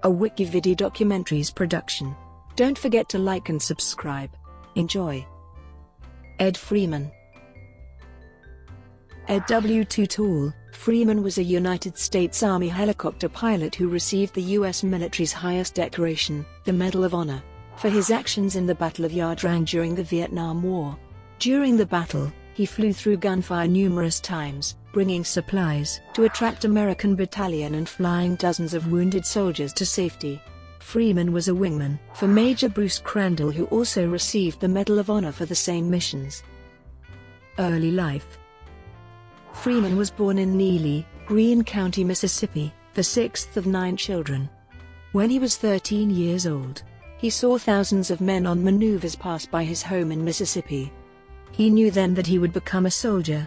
a WikiVidi documentaries production. Don't forget to like and subscribe. Enjoy. Ed Freeman. Ed W. Tootle Freeman was a United States Army helicopter pilot who received the U.S. military's highest decoration, the Medal of Honor, for his actions in the Battle of Ia Drang during the Vietnam War. During the battle, he flew through gunfire numerous times, bringing supplies to a trapped American battalion and flying dozens of wounded soldiers to safety. Freeman was a wingman for Major Bruce Crandall, who also received the Medal of Honor for the same missions. Early life. Freeman was born in Neely, Greene County, Mississippi, the sixth of 9 children. When he was 13 years old, he saw thousands of men on maneuvers pass by his home in Mississippi. He knew then that he would become a soldier.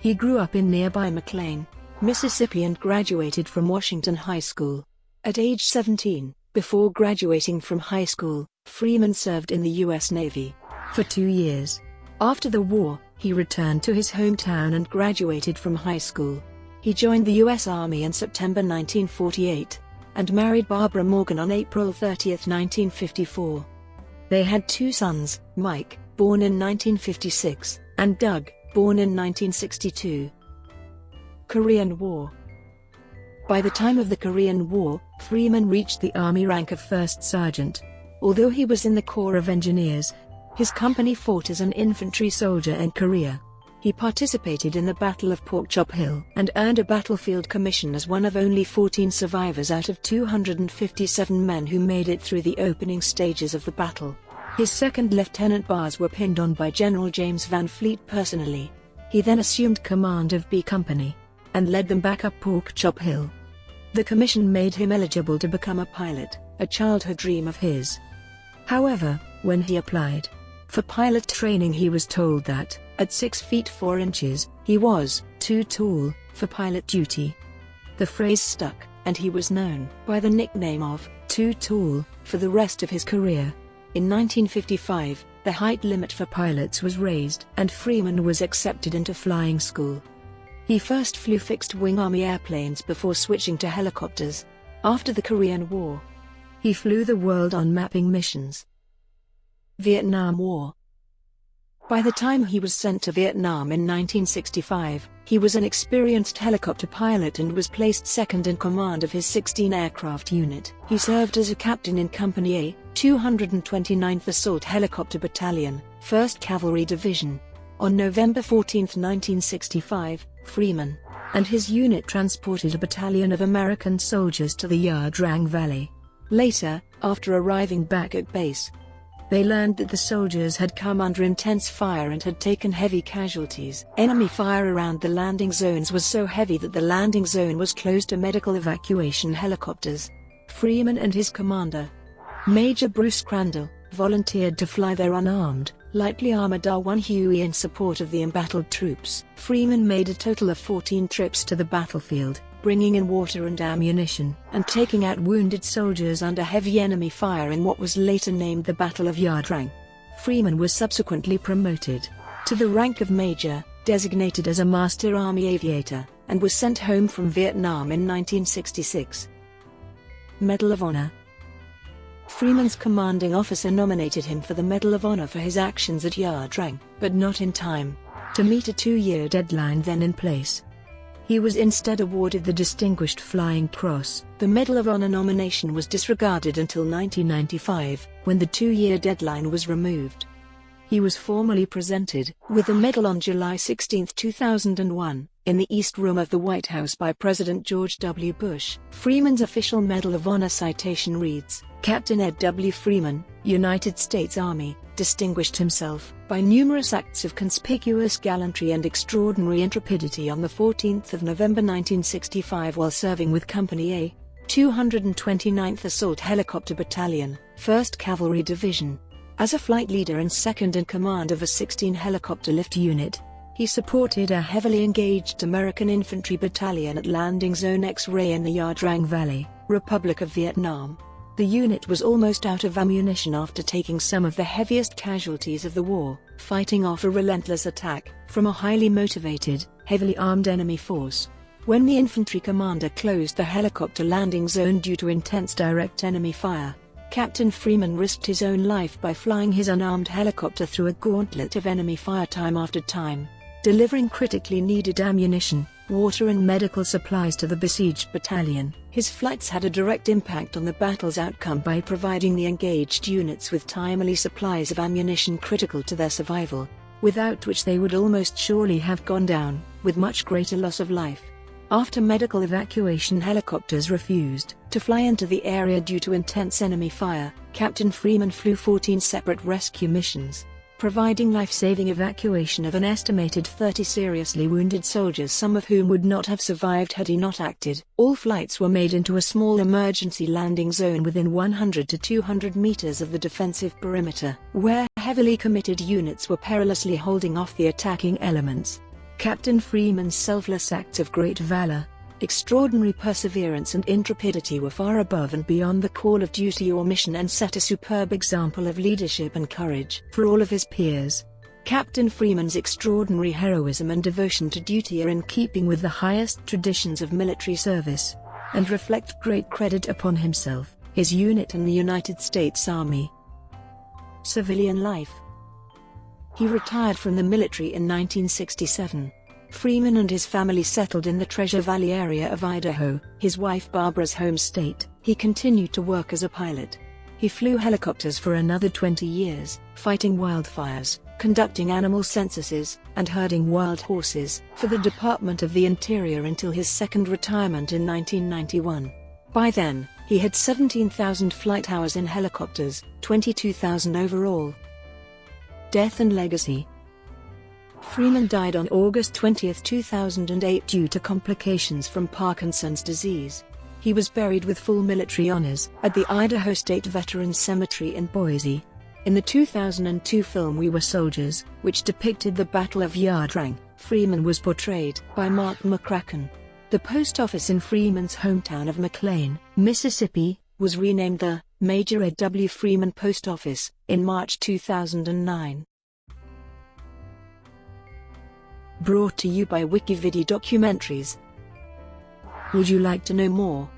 He grew up in nearby McLean, Mississippi, and graduated from Washington High School. At age 17, before graduating from high school, Freeman served in the U.S. Navy for 2 years. After the war, he returned to his hometown and graduated from high school. He joined the U.S. Army in September 1948, and married Barbara Morgan on April 30, 1954. They had 2 sons, Mike, born in 1956, and Doug, born in 1962. Korean War. By the time of the Korean War, Freeman reached the Army rank of First Sergeant. Although he was in the Corps of Engineers, his company fought as an infantry soldier in Korea. He participated in the Battle of Pork Chop Hill and earned a battlefield commission as one of only 14 survivors out of 257 men who made it through the opening stages of the battle. His second lieutenant bars were pinned on by General James Van Fleet personally. He then assumed command of B Company and led them back up Pork Chop Hill. The commission made him eligible to become a pilot, a childhood dream of his. However, when he applied for pilot training, he was told that, at 6 feet 4 inches, he was too tall for pilot duty. The phrase stuck, and he was known by the nickname of Too Tall for the rest of his career. In 1955, the height limit for pilots was raised, and Freeman was accepted into flying school. He first flew fixed-wing Army airplanes before switching to helicopters. After the Korean War, he flew the world on mapping missions. Vietnam War. By the time he was sent to Vietnam in 1965, he was an experienced helicopter pilot and was placed second in command of his 16-aircraft unit. He served as a captain in Company A, 229th Assault Helicopter Battalion, 1st Cavalry Division. On November 14, 1965, Freeman and his unit transported a battalion of American soldiers to the Ia Drang Valley. Later, after arriving back at base, they learned that the soldiers had come under intense fire and had taken heavy casualties. Enemy fire around the landing zones was so heavy that the landing zone was closed to medical evacuation helicopters. Freeman and his commander, Major Bruce Crandall, volunteered to fly their unarmed, lightly armored R-1 Huey in support of the embattled troops. Freeman made a total of 14 trips to the battlefield, bringing in water and ammunition, and taking out wounded soldiers under heavy enemy fire in what was later named the Battle of Ia Drang. Freeman was subsequently promoted to the rank of Major, designated as a Master Army Aviator, and was sent home from Vietnam in 1966. Medal of Honor. Freeman's commanding officer nominated him for the Medal of Honor for his actions at Ia Drang, but not in time to meet a 2-year deadline then in place. He was instead awarded the Distinguished Flying Cross. The Medal of Honor nomination was disregarded until 1995, when the 2-year deadline was removed. He was formally presented with the medal on July 16, 2001, in the East Room of the White House by President George W. Bush. Freeman's official Medal of Honor citation reads, "Captain Ed W. Freeman, United States Army, distinguished himself by numerous acts of conspicuous gallantry and extraordinary intrepidity on the 14th of November 1965 while serving with Company A, 229th Assault Helicopter Battalion, 1st Cavalry Division. As a flight leader and second in command of a 16-helicopter lift unit, he supported a heavily engaged American infantry battalion at Landing Zone X-Ray in the Ia Drang Valley, Republic of Vietnam. The unit was almost out of ammunition after taking some of the heaviest casualties of the war, fighting off a relentless attack from a highly motivated, heavily armed enemy force. When the infantry commander closed the helicopter landing zone due to intense direct enemy fire, Captain Freeman risked his own life by flying his unarmed helicopter through a gauntlet of enemy fire time after time, delivering critically needed ammunition, water and medical supplies to the besieged battalion. His flights had a direct impact on the battle's outcome by providing the engaged units with timely supplies of ammunition critical to their survival, without which they would almost surely have gone down, with much greater loss of life. After medical evacuation helicopters refused to fly into the area due to intense enemy fire, Captain Freeman flew 14 separate rescue missions, providing life-saving evacuation of an estimated 30 seriously wounded soldiers, some of whom would not have survived had he not acted. All flights were made into a small emergency landing zone within 100 to 200 meters of the defensive perimeter, where heavily committed units were perilously holding off the attacking elements. Captain Freeman's selfless acts of great valor, extraordinary perseverance and intrepidity were far above and beyond the call of duty or mission, and set a superb example of leadership and courage for all of his peers. Captain Freeman's extraordinary heroism and devotion to duty are in keeping with the highest traditions of military service, and reflect great credit upon himself, his unit and the United States Army. Civilian life. He retired from the military in 1967. Freeman and his family settled in the Treasure Valley area of Idaho, his wife Barbara's home state. He continued to work as a pilot. He flew helicopters for another 20 years, fighting wildfires, conducting animal censuses, and herding wild horses for the Department of the Interior until his second retirement in 1991. By then, he had 17,000 flight hours in helicopters, 22,000 overall. Death and legacy. Freeman died on August 20, 2008 due to complications from Parkinson's disease. He was buried with full military honors at the Idaho State Veterans Cemetery in Boise. In the 2002 film We Were Soldiers, which depicted the Battle of Ia Drang, Freeman was portrayed by Mark McCracken. The post office in Freeman's hometown of McLean, Mississippi, was renamed the Major A. W. Freeman Post Office in March 2009. Brought to you by WikiVidi Documentaries. Would you like to know more?